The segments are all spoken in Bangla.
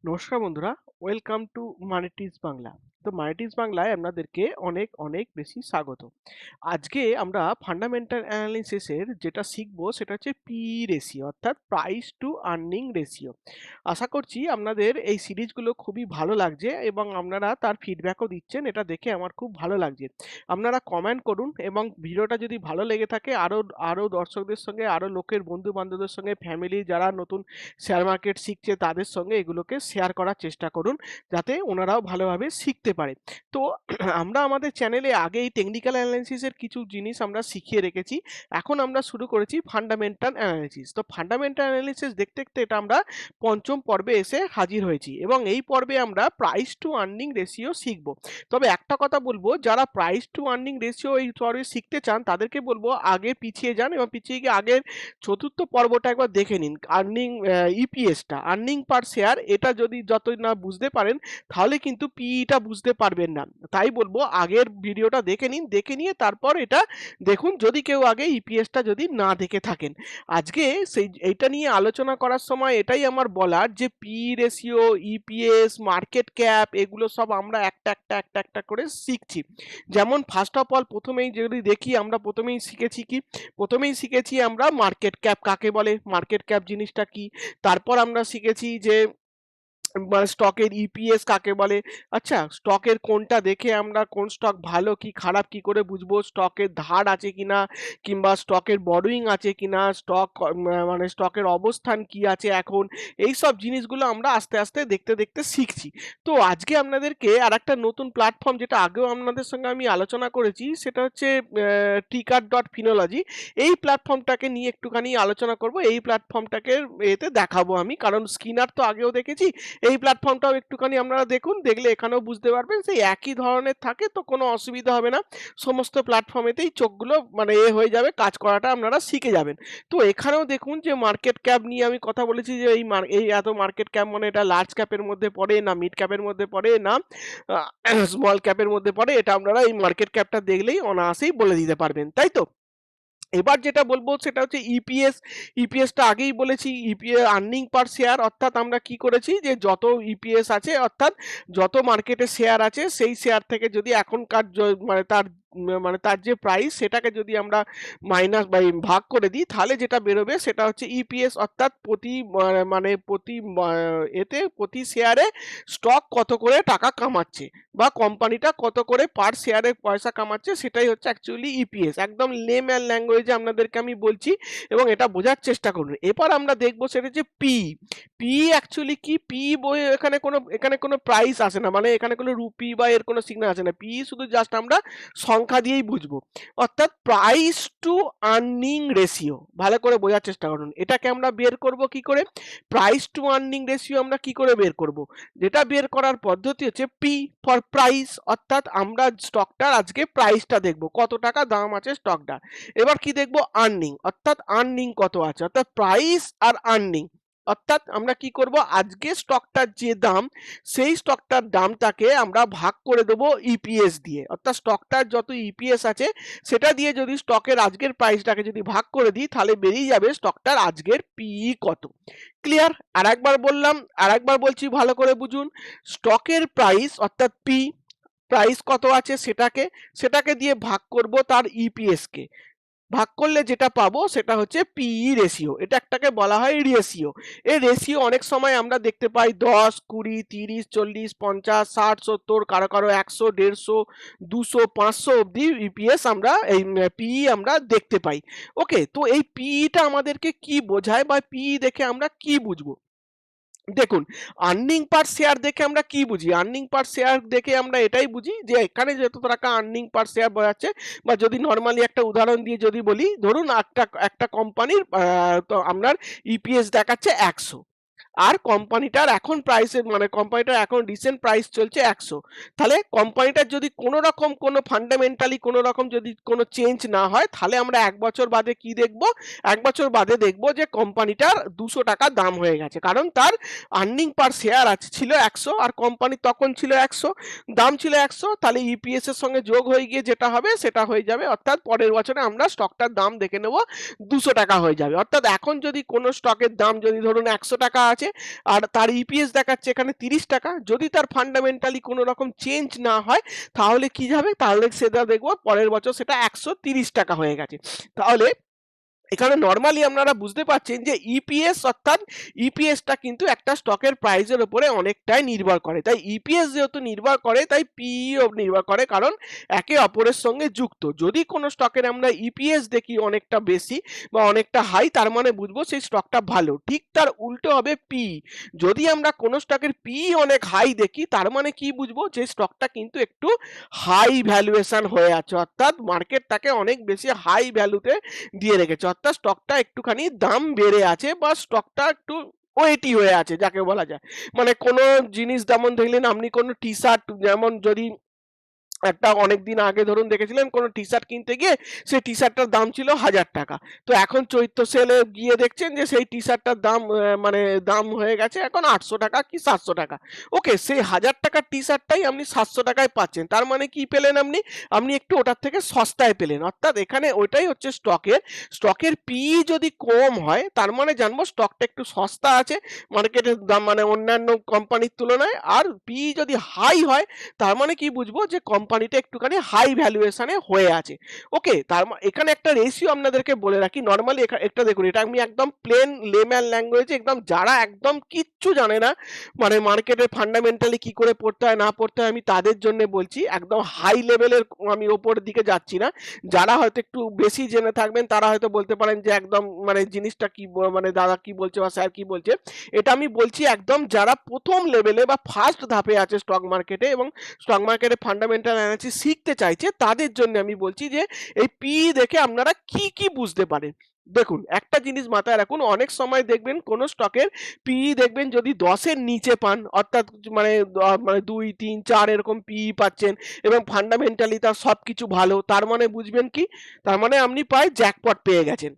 নমস্কার বন্ধুরা, ওয়েলকাম টু মানিটিজ বাংলা। তো মানিটিজ বাংলায় আপনাদেরকে অনেক অনেক বেশি স্বাগত। আজকে আমরা ফান্ডামেন্টাল অ্যানালিসিসের যেটা শিখবো সেটা হচ্ছে পি রেশিও অর্থাৎ প্রাইস টু আর্নিং রেশিও। আশা করছি আপনাদের এই সিরিজগুলো খুবই ভালো লাগছে এবং আপনারা তার ফিডব্যাকও দিচ্ছেন, এটা দেখে আমার খুব ভালো লাগছে। আপনারা কমেন্ট করুন এবং ভিডিওটা যদি ভালো লেগে থাকে আরও আরও দর্শকদের সঙ্গে, আরও লোকের বন্ধু বান্ধবদের সঙ্গে, ফ্যামিলি যারা নতুন শেয়ার মার্কেট শিখছে তাদের সঙ্গে এগুলোকে শেয়ার করার চেষ্টা করুন, যাতে ওনারাও ভালোভাবে শিখতে পারে। তো আমরা আমাদের চ্যানেলে আগেই টেকনিক্যাল অ্যানালিসিসের কিছু জিনিস আমরা শিখিয়ে রেখেছি। এখন আমরা শুরু করেছি ফান্ডামেন্টাল অ্যানালিসিস। তো ফান্ডামেন্টাল অ্যানালিসিস দেখতে দেখতে এটা আমরা পঞ্চম পর্বে এসে হাজির হয়েছি এবং এই পর্বে আমরা প্রাইস টু আর্নিং রেশিও শিখব। তবে একটা কথা বলবো, যারা প্রাইস টু আর্নিং রেশিও এই পর্বে শিখতে চান তাদেরকে বলবো আগে পিছিয়ে যান এবং পিছিয়ে গিয়ে আগের চতুর্থ পর্বটা একবার দেখে নিন। আর্নিং ইপিএসটা আর্নিং পার শেয়ার, এটা যদি যতই না বুঝতে পারেন তাহলে কিন্তু পিইটা বুঝতে পারবেন না। তাই বলবো আগের ভিডিওটা দেখে নিন, দেখে নিয়ে তারপর এটা দেখুন, যদি কেউ আগে ইপিএসটা যদি না দেখে থাকেন। আজকে এইটা নিয়ে আলোচনা করার সময় এটাই আমার বলার যে P ratio, EPS, market cap এগুলো সব আমরা একটা একটা একটা একটা করে শিখছি। যেমন ফার্স্ট অফ অল প্রথমেই যদি দেখি, আমরা প্রথমেই শিখেছি কি, প্রথমেই শিখেছি আমরা মার্কেট ক্যাপ কাকে বলে, মার্কেট ক্যাপ জিনিসটা কি। তারপর আমরা শিখেছি যে স্টকের ইপিএস কাকে বলে। আচ্ছা, স্টকের কোনটা দেখে আমরা কোন স্টক ভালো কি খারাপ কি করে বুঝবো, স্টকের ধার আছে কিনা কিংবা স্টকের বরোয়িং আছে কিনা, স্টক মানে স্টকের অবস্থান কি আছে এখন, এই সব জিনিসগুলো আমরা আস্তে আস্তে দেখতে দেখতে শিখছি। তো আজকে আপনাদেরকে আর একটা নতুন প্ল্যাটফর্ম, যেটা আগেও আপনাদের সঙ্গে আমি আলোচনা করেছি, সেটা হচ্ছে টিকার ডট ফিনোলজি। এই প্ল্যাটফর্মটাকে নিয়ে একটুখানি আলোচনা করব। এই প্ল্যাটফর্মটাকে এতে দেখাবো আমি, কারণ স্কিনার তো আগেও দেখেছি, এই প্ল্যাটফর্মটাও একটুখানি আপনারা দেখুন, দেখলে এখানেও বুঝতে পারবেন সেই একই ধরনের থাকে, তো কোনো অসুবিধা হবে না। সমস্ত প্ল্যাটফর্মেতেই চোখগুলো মানে হয়ে যাবে, কাজ করাটা আপনারা শিখে যাবেন। তো এখানেও দেখুন যে মার্কেট ক্যাপ নিয়ে আমি কথা বলেছি, যে এই এত মার্কেট ক্যাপ মানে এটা লার্জ ক্যাপের মধ্যে পড়ে না মিড ক্যাপের মধ্যে পড়ে না স্মল ক্যাপের মধ্যে পড়ে, এটা আপনারা এই মার্কেট ক্যাপটা দেখলেই অনায়াসেই বলে দিতে পারবেন, তাই তো। এবার যেটা বলবো সেটা হচ্ছে ইপিএস। ইপিএসটা আগেই বলেছি, ইপিএস আর্নিং পার শেয়ার, অর্থাৎ আমরা কি করেছি যে যত ইপিএস আছে অর্থাৎ যত মার্কেটে শেয়ার আছে সেই শেয়ার থেকে যদি এখনকার মানে তার যে প্রাইস সেটাকে যদি আমরা মাইনাস বাই ভাগ করে দিই, তাহলে যেটা বেরোবে সেটা হচ্ছে ইপিএস, অর্থাৎ প্রতি মানে প্রতি এতে প্রতি শেয়ারে স্টক কত করে টাকা কামাচ্ছে বা কোম্পানিটা কত করে পার শেয়ারে পয়সা কামাচ্ছে, সেটাই হচ্ছে অ্যাকচুয়ালি ইপিএস। একদম লেম অ্যান্ড ল্যাঙ্গুয়েজে আপনাদেরকে আমি বলছি এবং এটা বোঝার চেষ্টা করুন। এবার আমরা দেখবো সেটা হচ্ছে পি। পি অ্যাকচুয়ালি কি, পি বই এখানে কোনো প্রাইস আসে না, মানে এখানে কোনো রুপি বা এর কোনো সিগন্যাল আসে না। পি শুধু জাস্ট আমরা সংখ্যা দিয়েই বুঝবো, অর্থাৎ প্রাইস টু আর্নিং রেশিও। ভালো করে বোঝার চেষ্টা করুন, এটাকে আমরা বের করব কি করে, প্রাইস টু আর্নিং রেশিও আমরা কি করে বের করব। যেটা বের করার পদ্ধতি হচ্ছে পি ফর প্রাইস, অর্থাৎ আমরা স্টকটার আজকে প্রাইসটা দেখব, কত টাকা দাম আছে স্টকটার। এবার কি দেখব, আর্নিং, অর্থাৎ আর্নিং কত আছে, অর্থাৎ প্রাইস আর আর্নিং। অর্থাৎ আমরা কি করব, আজকে স্টকটার যে দাম সেই স্টকটার দামটাকে আমরা ভাগ করে দেবো ইপিএস দিয়ে, অর্থাৎ স্টকটার যত ইপিএস আছে সেটা দিয়ে যদি স্টকের আজকের প্রাইসটাকে যদি ভাগ করে দিই, তাহলে বেরিয়ে যাবে স্টকটার আজকের পিই কত। ক্লিয়ার? আর একবার বললাম, আর একবার বলছি, ভালো করে বুঝুন। স্টকের প্রাইস অর্থাৎ পি, প্রাইস কত আছে সেটাকে দিয়ে ভাগ করব তার ইপিএস কে, ভাগ করলে যেটা পাবো সেটা হচ্ছে পিই রেশিও। এটা একটাকে বলা হয় রেশিও। এই রেশিও অনেক সময় আমরা দেখতে পাই 10, 20, 30, 40, 50, 60, 70, কারো কারো 100, 150, 200, 500 অব্দি ইপিএস আমরা এই পিই আমরা দেখতে পাই। ওকে, তো এই পিইটা আমাদেরকে কি বোঝায় বা পিই দেখে আমরা কি বুঝবো। দেখুন, আর্নিং পার শেয়ার দেখে আমরা কি বুঝি, আর্নিং পার শেয়ার দেখে আমরা এটাই বুঝি যে এখানে যত টাকা আর্নিং পার শেয়ার বোঝাচ্ছে, বা যদি নর্মালি একটা উদাহরণ দিয়ে যদি বলি, ধরুন একটা কোম্পানির তো আপনার ইপিএস দেখাচ্ছে 100, আর কোম্পানিটার এখন প্রাইসের মানে কোম্পানিটার এখন রিসেন্ট প্রাইস চলছে 100, তাহলে কোম্পানিটার যদি কোনো রকম কোনো ফান্ডামেন্টালি কোনো রকম যদি কোনো চেঞ্জ না হয়, তাহলে আমরা 1 বছর বাদে কি দেখব, 1 বছর বাদে দেখব যে কোম্পানিটার 200 টাকা দাম হয়ে গেছে, কারণ তার আর্নিং পার শেয়ার আছে ছিল 100 আর কোম্পানি তখন ছিল 100, দাম ছিল 100, তাহলে ইপিএস এর সঙ্গে যোগ হয়ে গিয়ে যেটা হবে সেটা হয়ে যাবে, অর্থাৎ পরের বছরে আমরা স্টকটার দাম দেখে নেব 200 টাকা হয়ে যাবে। অর্থাৎ এখন যদি কোনো স্টকের দাম যদি ধরুন 100 টাকা আছে, আছে আর তার ইপিএস দেখাচ্ছে এখানে 30 টাকা, যদি তার ফান্ডামেন্টালি কোনো রকম চেঞ্জ না হয় তাহলে কি হবে, তাহলে সেটা দেখবো পরের বছর সেটা 130 টাকা হয়ে গেছে। তাহলে এখানে নরমালি আপনারা বুঝতে পারছেন যে ইপিএস অর্থাৎ ইপিএসটা কিন্তু একটা স্টকের প্রাইসের উপরে অনেকটাই নির্ভর করে। তাই ইপিএস যেহেতু নির্ভর করে তাই পিইও নির্ভর করে, কারণ একে অপরের সঙ্গে যুক্ত। যদি কোনো স্টকের আমরা ইপিএস দেখি অনেকটা বেশি বা অনেকটা হাই, তার মানে বুঝবো সেই স্টকটা ভালো। ঠিক তার উল্টো হবে পি। যদি আমরা কোনো স্টকের পি অনেক হাই দেখি তার মানে কি বুঝবো, যে স্টকটা কিন্তু একটু হাই ভ্যালুয়েশন হয়ে আছে, অর্থাৎ মার্কেট তাকে অনেক বেশি হাই ভ্যালুতে দিয়ে রেখেছে, অর্থাৎ স্টকটা একটুখানি দাম বেড়ে আছে বা স্টকটা একটু ওয়েটি হয়ে আছে যাকে বলা যায়। মানে কোনো জিনিস যেমন দেখলেন আপনি কোনো টি শার্ট, যেমন যদি একটা অনেকদিন আগে ধরুন দেখেছিলেন কোনো টি শার্ট কিনতে গিয়ে সেই টি শার্টটার দাম ছিল 1000 টাকা, তো এখন চৈত্র সেলে গিয়ে দেখছেন যে সেই টি শার্টটার দাম মানে দাম হয়ে গেছে এখন 800 টাকা কি 700 টাকা। ওকে, সেই 1000 টাকার টি শার্টটাই আপনি 700 টাকায় পাচ্ছেন, তার মানে কি পেলেন আপনি, আপনি একটু ওটার থেকে সস্তায় পেলেন। অর্থাৎ এখানে ওইটাই হচ্ছে স্টকের স্টকের পি যদি কম হয় তার মানে জানবো স্টকটা একটু সস্তা আছে মার্কেটের দাম মানে অন্যান্য কোম্পানির তুলনায়, আর পি যদি হাই হয় তার মানে কি বুঝবো যে কোম্পানিটা একটুখানি হাই ভ্যালুয়েশনে হয়ে আছে। ওকে, এখানে একটা রেশিও আপনাদেরকে বলে রাখি। নরমালি একটা দেখুন, এটা আমি একদম প্লেন লেম্যান ল্যাঙ্গুয়েজে, একদম যারা একদম কিচ্ছু জানে না মানে মার্কেটে ফান্ডামেন্টালি কি করে পড়তে হয় না পড়তে হয় আমি তাদের জন্য বলছি, একদম হাই লেভেলের আমি ওপরের দিকে যাচ্ছি না। যারা হয়তো একটু বেশি জেনে থাকবেন তারা হয়তো বলতে পারেন যে একদম মানে জিনিসটা কি মানে দাদা কি বলছে বা স্যার কি বলছে। এটা আমি বলছি একদম যারা প্রথম লেভেলে বা ফার্স্ট ধাপে আছে স্টক মার্কেটে এবং স্টক মার্কেটে ফান্ডামেন্টাল অ্যানালিসিস শিখতে চাইছে, তাদের জন্য আমি বলছি যে এই পি দেখে আপনারা কি কি বুঝতে পারেন। দেখুন একটা জিনিস মাথায় রাখুন, অনেক সময় দেখবেন কোন স্টকের পি দেখবেন যদি 10-এর নিচে পান, অর্থাৎ মানে মানে 2, 3, 4 এরকম পি পাচ্ছেন এবং ফান্ডামেন্টালি তার সবকিছু ভালো, তার মানে বুঝবেন কি, তার মানে আপনি প্রায় জ্যাকপট পেয়ে গেছেন,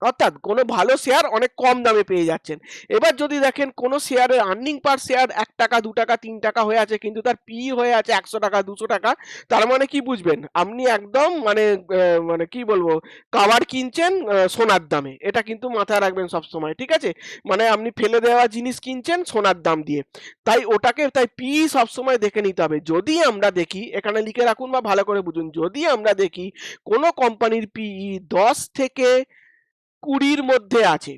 অর্থাৎ কোনো ভালো শেয়ার অনেক কম দামে পেয়ে যাচ্ছেন। এবার যদি দেখেন কোনো শেয়ারের আর্নিং পার শেয়ার 1 টাকা 2 টাকা 3 টাকা হয়ে আছে কিন্তু তার পি হয়ে আছে 100 টাকা 200 টাকা, তার মানে কি বুঝবেন আপনি একদম মানে মানে কি বলবো কাভার কিনছেন সোনার দামে, এটা কিন্তু মাথায় রাখবেন সবসময়, ঠিক আছে? মানে আপনি ফেলে দেওয়া জিনিস কিনছেন সোনার দাম দিয়ে, তাই ওটাকে তাই পি সবসময় দেখে নিতে হবে। যদি আমরা দেখি এখানে লিখে রাখুন বা ভালো করে বুঝুন, যদি আমরা দেখি কোনো কোম্পানির পিই 10 থেকে 20-র মধ্যে আছে,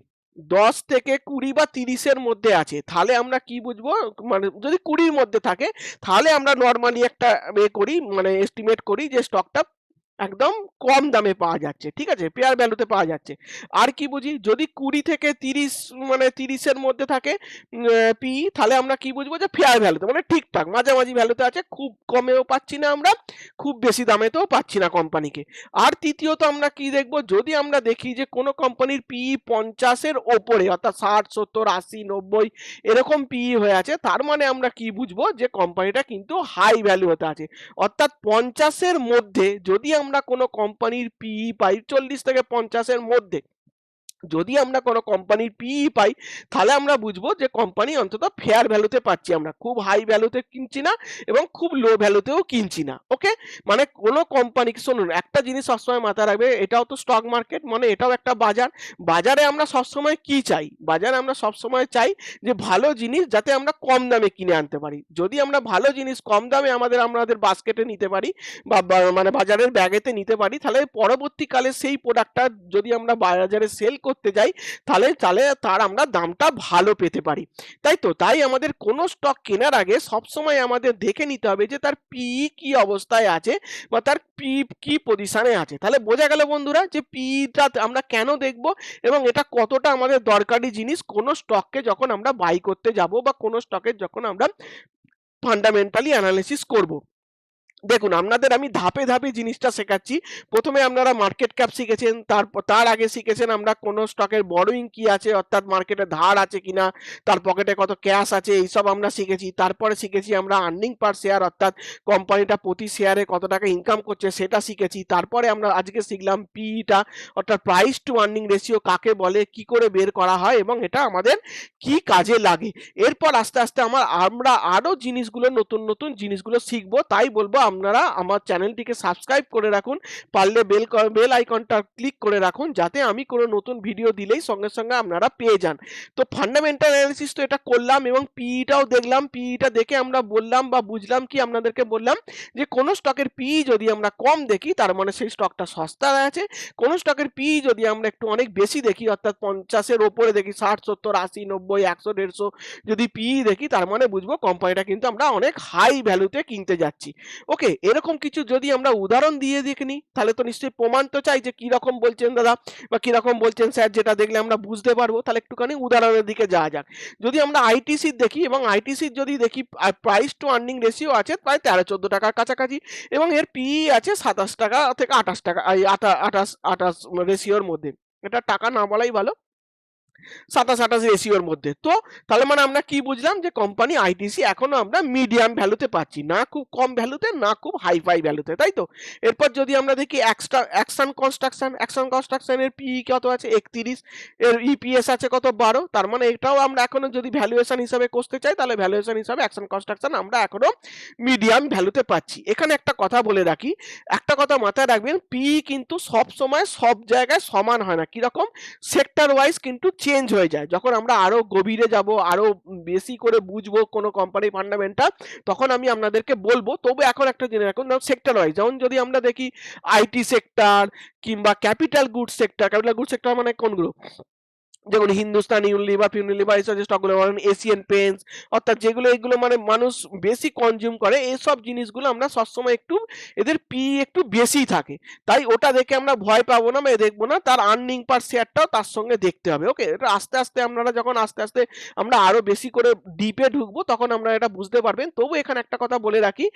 10 থেকে 20 বা 30-এর মধ্যে আছে, তাহলে আমরা কি বুঝবো, মানে যদি 20-র মধ্যে থাকে তাহলে আমরা নর্মালি একটা করি মানে এস্টিমেট করি যে স্টকটা একদম কম দামে পাওয়া যাচ্ছে, ঠিক আছে, পেয়ার ভ্যালুতে পাওয়া যাচ্ছে। আর কি বুঝি, যদি 20 থেকে 30 মানে 30-এর মধ্যে থাকে পি, তাহলে আমরা কি বুঝবো যে ফেয়ার ভ্যালুতে মানে ঠিকঠাক মাঝামাঝি ভ্যালুতে আছে, খুব কমেও পাচ্ছি না আমরা, খুব বেশি দামেতেও পাচ্ছি না কোম্পানিকে। আর তৃতীয়ত আমরা কি দেখবো, যদি আমরা দেখি যে কোনো কোম্পানির পি 50-এর ওপরে অর্থাৎ 60, 70, 80, 90 এরকম পি হয়ে আছে, তার মানে আমরা কি বুঝবো যে কোম্পানিটা কিন্তু হাই ভ্যালু হতে আছে। অর্থাৎ 50-এর মধ্যে যদি আমরা কোনো কোম্পানির পি পাই 40 থেকে 50-এর মধ্যে, যদি আমরা কোনো কোম্পানির পি পাই তাহলে আমরা বুঝবো যে কোম্পানি অন্তত ফেয়ার ভ্যালুতে পাচ্ছি, আমরা খুব হাই ভ্যালুতে কিনছি না এবং খুব লো ভ্যালুতেও কিনছি না। ওকে, মানে কোনো কোম্পানি, শুনুন একটা জিনিস সবসময় মাথায় রাখবে, এটাও তো স্টক মার্কেট মানে এটাও একটা বাজার। বাজারে আমরা সবসময় কি চাই, বাজারে আমরা সবসময় চাই যে ভালো জিনিস যাতে আমরা কম দামে কিনে আনতে পারি। যদি আমরা ভালো জিনিস কম দামে আমাদের বাস্কেটে নিতে পারি বা মানে বাজারের ব্যাগেতে নিতে পারি, তাহলে পরবর্তীকালে সেই প্রোডাক্টটা যদি আমরা বাজারে সেল করতে যাই তাহলে তাহলে তার আমরা দামটা ভালো পেতে পারি, তাই তো? তাই আমাদের কোনো স্টক কেনার আগে সবসময় আমাদের দেখে নিতে হবে যে তার পি কি অবস্থায় আছে বা তার পি কি পজিশনে আছে। তাহলে বোঝা গেল বন্ধুরা যে পিটা আমরা কেন দেখব এবং এটা কতটা আমাদের দরকারি জিনিস কোনো স্টককে যখন আমরা বাই করতে যাব বা কোনো স্টকের যখন আমরা ফান্ডামেন্টালি অ্যানালিসিস করব। দেখুন আপনাদের আমি ধাপে ধাপে জিনিসটা শেখাচ্ছি। প্রথমে আপনারা মার্কেট ক্যাপ শিখেছেন, তার আগে শিখেছেন আমরা কোন স্টকের বরোইং কি আছে অর্থাৎ মার্কেটে ধার আছে কিনা, তার পকেটে কত ক্যাশ আছে, এইসব আমরা শিখেছি। তারপরে শিখেছি আমরা আর্নিং পার শেয়ার অর্থাৎ কোম্পানিটা প্রতি শেয়ারে কত টাকা ইনকাম করছে সেটা শিখেছি। তারপরে আমরা আজকে শিখলাম পিটা অর্থাৎ প্রাইস টু আর্নিং রেশিও কাকে বলে, কি করে বের করা হয় এবং এটা আমাদের কি কাজে লাগে। এরপর আস্তে আস্তে আমরা আরো জিনিসগুলো নতুন নতুন জিনিসগুলো শিখবো, তাই বলবো আপনারা আমার চ্যানেলটিকে সাবস্ক্রাইব করে রাখুন, পারলে বেল আইকনটা ক্লিক করে রাখুন, যাতে আমি কোনো নতুন ভিডিও দিলেই সঙ্গে সঙ্গে আপনারা পেয়ে যান। তো ফান্ডামেন্টাল অ্যানালিসিস তো এটা করলাম এবং পিইটাও দেখলাম। পিইটা দেখে আমরা বললাম বা বুঝলাম কি, আপনাদেরকে বললাম যে কোনো স্টকের পিই যদি আমরা কম দেখি তার মানে সেই স্টকটা সস্তায় আছে। কোনো স্টকের পিই যদি আমরা একটু অনেক বেশি দেখি, অর্থাৎ 50-এর ওপরে দেখি, 60, 70, 80, 90, 100, 150 যদি পিই দেখি, তার মানে বুঝবো কোম্পানিটা কিন্তু আমরা অনেক হাই ভ্যালুতে কিনতে যাচ্ছি। ওকে, এরকম কিছু যদি আমরা উদাহরণ দিয়ে দেখিনি, তাহলে তো নিশ্চয়ই প্রমাণ তো চাই যে কিরকম বলছেন দাদা বা কিরকম বলছেন স্যার, যেটা দেখলে আমরা বুঝতে পারবো। তাহলে একটুখানি উদাহরণের দিকে যাওয়া যাক। যদি আমরা আইটিসির দেখি, এবং আইটিসির যদি দেখি প্রাইস টু আর্নিং রেশিও আছে প্রায় 13-14 টাকার কাছাকাছি, এবং এর পিই আছে 27 টাকা থেকে 28 টাকা, 28 রেশিওর মধ্যে। এটা টাকা না বলাই ভালো, 27-28 রেশিওর মধ্যে। তো তাহলে মানে আমরা কি বুঝলাম, যে কোম্পানি আইটিসি এখনো আমরা মিডিয়াম ভ্যালুতে পাচ্ছি, না খুব কম ভ্যালুতে না খুব হাইফাই ভ্যালুতে, তাই তো। এরপর যদি আমরা দেখি অ্যাকশন কনস্ট্রাকশনের পিই কত আছে 31, এর ইপিএস আছে কত 12, তার মানে এটাও আমরা এখনো যদি ভ্যালুয়েশন হিসাবে কষতে চাই, তাহলে ভ্যালুয়েশন হিসাবে অ্যাকশন কনস্ট্রাকশন আমরা এখনো মিডিয়াম ভ্যালুতে পাচ্ছি। এখানে একটা কথা বলে রাখি, একটা কথা মাথায় রাখবেন, পিই কিন্তু সব সময় সব জায়গায় সমান হয় না। কিরকম, সেক্টর ওয়াইজ কিন্তু চেঞ্জ হয়ে যায়। যখন আমরা আরো গভীরে যাব, আরো বেশি করে বুঝবো কোনো কোম্পানির ফান্ডামেন্টাল, তখন আমি আপনাদেরকে বলবো। তবু এখন একটা জেনে রাখুন, সেক্টর ওয়াইজ যেমন যদি আমরা দেখি আইটি সেক্টর কিংবা ক্যাপিটাল গুডস সেক্টর মানে কোনগুলো, যেমন হিন্দুস্তান ইউনিলিভার এইসব যে স্টকগুলো, বলেন এশিয়ান পেন্টস, অর্থাৎ যেগুলো এগুলো মানে মানুষ বেশি কনজিউম করে, এইসব জিনিসগুলো আমরা সবসময় একটু এদের পি একটু বেশি থাকে, তাই ওটা দেখে আমরা ভয় পাবো না বা দেখবো না, তার আর্নিং পার শেয়ারটাও তার সঙ্গে দেখতে হবে। ওকে, এটা আস্তে আস্তে আপনারা যখন আস্তে আস্তে আমরা আরো বেশি করে ডিপে ঢুকবো, তখন আমরা এটা বুঝতে পারবেন। তবু এখানে একটা কথা বলে রাখি,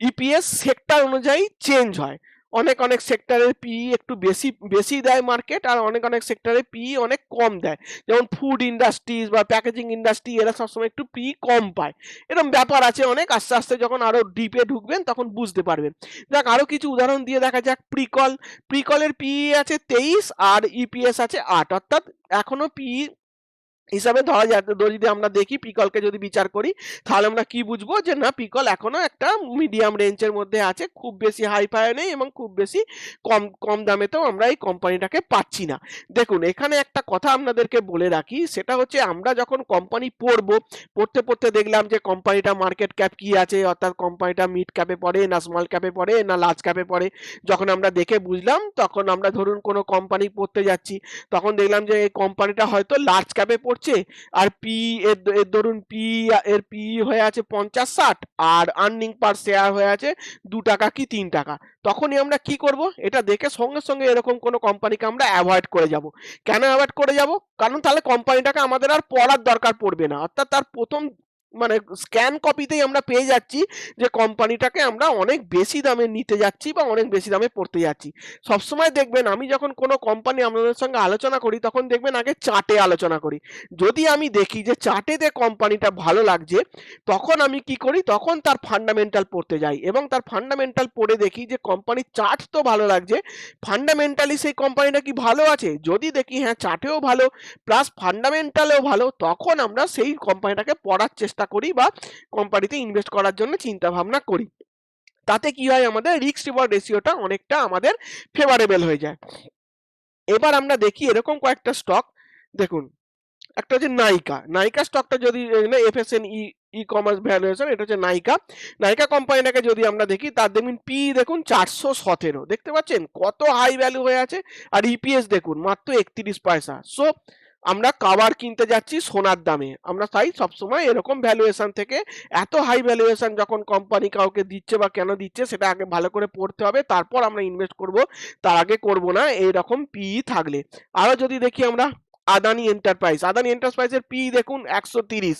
ইপিএস সেক্টর অনুযায়ী চেঞ্জ হয়। অনেক সেক্টরের পিই একটু বেশি বেশি দেয় মার্কেট, আর অনেক সেক্টরের পিই অনেক কম দেয়। যেমন ফুড ইন্ডাস্ট্রিজ বা প্যাকেজিং ইন্ডাস্ট্রি, এরা সবসময় একটু পিই কম পায়। এরকম ব্যাপার আছে অনেক, আস্তে আস্তে যখন আরো ডিপে ঢুকবেন তখন বুঝতে পারবেন। দেখ আরো কিছু উদাহরণ দিয়ে দেখা যাক। প্রিকলের পিই আছে 23 আর ইপিএস আছে 8, অর্থাৎ এখনো পিই হিসাবে ধরা যায়। যদি আমরা দেখি পিকলকে যদি বিচার করি, তাহলে আমরা কি বুঝবো, যে না, পিকল এখনো একটা মিডিয়াম রেঞ্জের মধ্যে আছে, খুব বেশি হাই ফাই নেই এবং খুব বেশি কম কম দামেতেও আমরা এই কোম্পানিটাকে পাচ্ছি না। দেখুন, এখানে একটা কথা আপনাদেরকে বলে রাখি, সেটা হচ্ছে আমরা যখন কোম্পানি পড়তে পড়তে দেখলাম যে কোম্পানিটা মার্কেট ক্যাপ কি আছে, অর্থাৎ কোম্পানিটা মিড ক্যাপে পড়ে না স্মল ক্যাপে পড়ে না লার্জ ক্যাপে পড়ে, যখন আমরা দেখে বুঝলাম, তখন আমরা ধরুন কোনো কোম্পানি পড়তে যাচ্ছি, তখন দেখলাম যে এই কোম্পানিটা হয়তো লার্জ ক্যাপে পড়ছে, আর এর ধরুন এর পি হয়ে আছে 50-60, আর আর্নিং পার শেয়ার হয়ে আছে 2 টাকা কি 3 টাকা। তখনই আমরা কি করব, এটা দেখে সঙ্গে সঙ্গে এরকম কোনো কোম্পানিকে আমরা অ্যাভয়েড করে যাব। কেন অ্যাভয়েড করে যাব, কারণ তাহলে কোম্পানিটাকে আমাদের আর পড়ার দরকার পড়বে না, অর্থাৎ তার প্রথম মানে স্ক্যান কপিতেই আমরা পেয়ে যাচ্ছি যে কোম্পানিটাকে আমরা অনেক বেশি দামে নিতে যাচ্ছি বা অনেক বেশি দামে পড়তে যাচ্ছি। সবসময় দেখবেন, আমি যখন কোনো কোম্পানি আপনাদের সঙ্গে আলোচনা করি, তখন দেখবেন আগে চার্টে আলোচনা করি। যদি আমি দেখি যে চার্টেতে কোম্পানিটা ভালো লাগছে, তখন আমি কি করি, তখন তার ফান্ডামেন্টাল পড়তে যাই, এবং তার ফান্ডামেন্টাল পড়ে দেখি যে কোম্পানির চার্ট তো ভালো লাগছে, ফান্ডামেন্টালি সেই কোম্পানিটা কি ভালো আছে। যদি দেখি হ্যাঁ, চার্টেও ভালো প্লাস ফান্ডামেন্টালেও ভালো, তখন আমরা সেই কোম্পানিটাকে পড়ার চেষ্টা করি বা কোম্পানিতে ইনভেস্ট করার জন্য চিন্তা ভাবনা করি। তাতে কি হয়, আমাদের রিস্ক রিওয়ার্ড রেশিওটা অনেকটা আমাদের ফেভারেবল হয়ে যায়। এবার আমরা দেখি এরকম কয়েকটা স্টক। দেখুন, একটা হচ্ছে নাইকা স্টকটা যদি এফএসএন ই কমার্স ভ্যালুয়েশন, এটা হচ্ছে নাইকা কোম্পানিটাকে যদি আমরা দেখি, তার দেখুন পি দেখুন 417, দেখতে পাচ্ছেন কত হাই ভ্যালু হয়ে আছে, আর ইপিএস দেখুন মাত্র 31 পয়সা। সো আমরা কাভার কিনতে যাচ্ছি সোনার দামে। আমরা তাই সবসময় এরকম ভ্যালুয়েশন থেকে, এত হাই ভ্যালুয়েশন যখন কোম্পানি কাউকে দিচ্ছে বা কেন দিচ্ছে, সেটা আগে ভালো করে পড়তে হবে, তারপর আমরা ইনভেস্ট করব, তার আগে করব না এইরকম পি থাকলে। আরো যদি দেখি আমরা আদানি এন্টারপ্রাইজের পি দেখুন 130,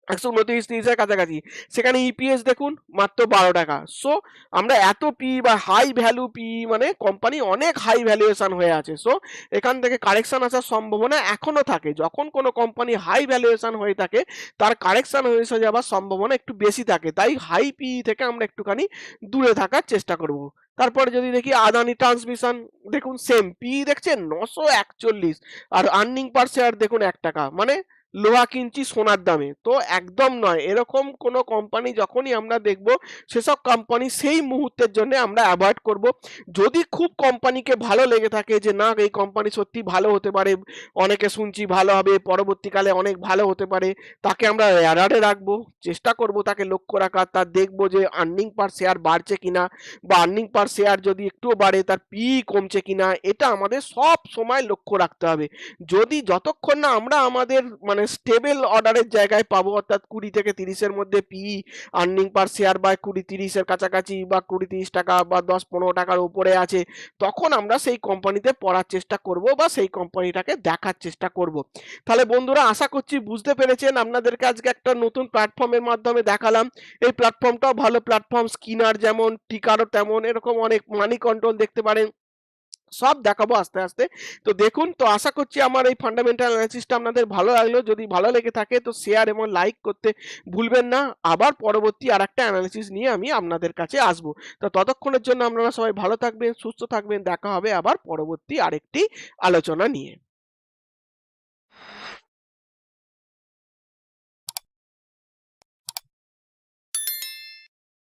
129-30 কাছাকাছি, সেখানে ইপিএস দেখুন মাত্র 12 টাকা। সো আমরা এত পি বা হাই ভ্যালু পি, মানে কোম্পানি অনেক হাই ভ্যালুয়েশন হয়ে আছে। সো এখান থেকে কারেকশন আসার সম্ভাবনা এখনো থাকে। যখন কোনো কোম্পানি হাই ভ্যালুয়েশন হয়ে থাকে, তার কারেকশন হয়ে যাওয়ার সম্ভাবনা একটু বেশি থাকে, তাই হাই পি থেকে আমরা একটুখানি দূরে থাকার চেষ্টা করব। তারপরে যদি দেখি আদানি ট্রান্সমিশন, দেখুন সেম পি দেখছেন 941, আর আর্নিং পার শেয়ার দেখুন 1 টাকা, মানে লোহা কিনছি সোনার দামে। তো একদম নয়। এরকম কোনো কোম্পানি যখনই আমরা দেখব, সেসব কোম্পানি সেই মুহূর্তের জন্যে আমরা এভয়েড করব। যদি খুব কোম্পানিকে ভালো লেগে থাকে যে না এই কোম্পানি সত্যিই ভালো হতে পারে, অনেকে শুনছি ভালো হবে, পরবর্তীকালে অনেক ভালো হতে পারে, তাকে আমরা রাডারে রাখবো। চেষ্টা করব তাকে লক্ষ্য রাখার, তার দেখব যে আর্নিং পার শেয়ার বাড়ছে কিনা, বা আর্নিং পার শেয়ার যদি একটুও বাড়ে তার PE কমছে কিনা, এটা আমাদের সব সময় লক্ষ্য রাখতে হবে। যদি যতক্ষণ না আমরা আমাদের মানে স্টেবল অর্ডারের জায়গায় পাবো, অর্থাৎ 20 থেকে 30 এর মধ্যে PE আর্নিং পার শেয়ার বা 20-30 এর কাছাকাছি, বা 20-30 টাকা বা 10-15 টাকার উপরে আছে, তখন আমরা সেই কোম্পানিতে পড়ার চেষ্টা করব বা সেই কোম্পানিটাকে দেখার চেষ্টা করব। তাহলে বন্ধুরা, আশা করছি বুঝতে পেরেছেন। আপনাদেরকে আজকে একটা নতুন প্ল্যাটফর্মের মাধ্যমে দেখালাম। এই প্ল্যাটফর্মটাও ভালো প্ল্যাটফর্ম, স্কিনার যেমন, টিকারও তেমন, এরকম অনেক মানি কন্ট্রোল দেখতে পারেন, সব দেখাবো আস্তে আস্তে। তো দেখুন, তো আশা করছি আমার এই ফান্ডামেন্টাল অ্যানালিসিসটা আপনাদের ভালো লাগলো। যদি ভালো লেগে থাকে তো শেয়ার এবং লাইক করতে ভুলবেন না। আবার পরবর্তী আরেকটা অ্যানালিসিস নিয়ে আমি আপনাদের কাছে আসবো। তো ততক্ষণের জন্য আপনারা সবাই ভালো থাকবেন, সুস্থ থাকবেন। দেখা হবে আবার পরবর্তী আরেকটি আলোচনা নিয়ে।